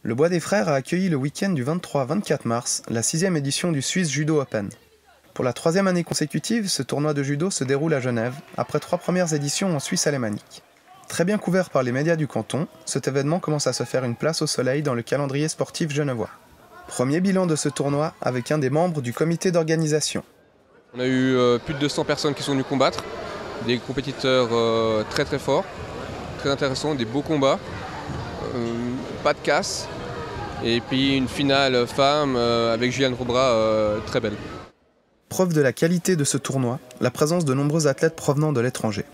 Le Bois des Frères a accueilli le week-end du 23-24 mars la 6e édition du Swiss Judo Open. Pour la 3e année consécutive, ce tournoi de judo se déroule à Genève, après 3 premières éditions en Suisse alémanique. Très bien couvert par les médias du canton, cet événement commence à se faire une place au soleil dans le calendrier sportif genevois. Premier bilan de ce tournoi avec un des membres du comité d'organisation. On a eu plus de 200 personnes qui sont venues combattre, des compétiteurs très très forts, très intéressants, des beaux combats, pas de casse, et puis une finale femme avec Juliane Robra très belle. Preuve de la qualité de ce tournoi, la présence de nombreux athlètes provenant de l'étranger.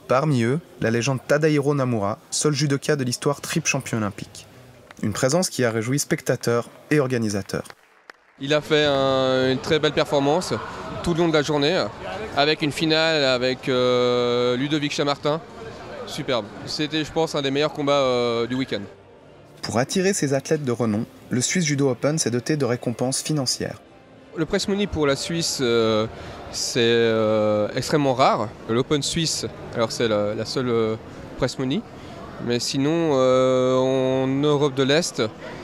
Parmi eux, la légende Tadahiro Namura, seul judoka de l'histoire triple champion olympique. Une présence qui a réjoui spectateurs et organisateurs. Il a fait une très belle performance tout le long de la journée, avec une finale avec Ludovic Chamartin. Superbe. C'était, je pense, un des meilleurs combats du week-end. Pour attirer ces athlètes de renom, le Swiss Judo Open s'est doté de récompenses financières. Le prize money pour la Suisse, c'est extrêmement rare. L'Open Suisse, alors c'est la seule prize money. Mais sinon, en Europe de l'Est,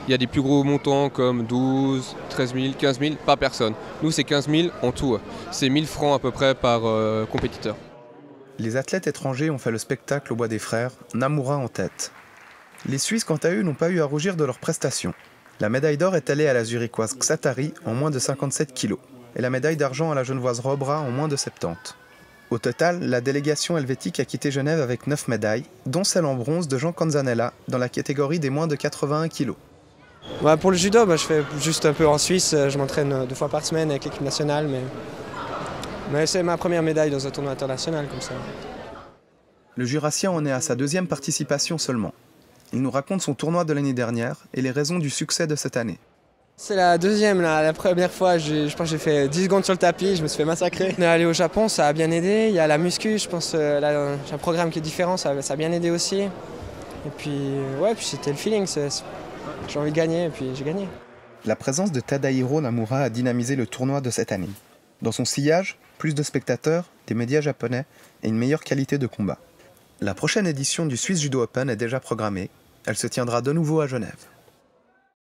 il y a des plus gros montants comme 12, 13 000, 15 000 par personne. Nous, c'est 15 000 en tout. C'est 1 000 francs à peu près par compétiteur. Les athlètes étrangers ont fait le spectacle au Bois des Frères, Namura en tête. Les Suisses, quant à eux, n'ont pas eu à rougir de leurs prestations. La médaille d'or est allée à la zurichoise Xatari en moins de 57 kg, et la médaille d'argent à la genevoise Robra en moins de 70. Au total, la délégation helvétique a quitté Genève avec 9 médailles, dont celle en bronze de Jean Canzanella, dans la catégorie des moins de 81 kg. Pour le judo, je fais juste un peu en Suisse, je m'entraîne 2 fois par semaine avec l'équipe nationale, mais c'est ma première médaille dans un tournoi international comme ça. Le Jurassien en est à sa 2e participation seulement. Il nous raconte son tournoi de l'année dernière et les raisons du succès de cette année. C'est la 2e, la première fois, je pense que j'ai fait 10 secondes sur le tapis, je me suis fait massacrer. On est allé au Japon, ça a bien aidé, il y a la muscu, je pense, là, j'ai un programme qui est différent, ça a bien aidé aussi. Et puis, puis c'était le feeling, j'ai envie de gagner et puis j'ai gagné. La présence de Tadahiro Namura a dynamisé le tournoi de cette année. Dans son sillage, plus de spectateurs, des médias japonais et une meilleure qualité de combat. La prochaine édition du Swiss Judo Open est déjà programmée, elle se tiendra de nouveau à Genève.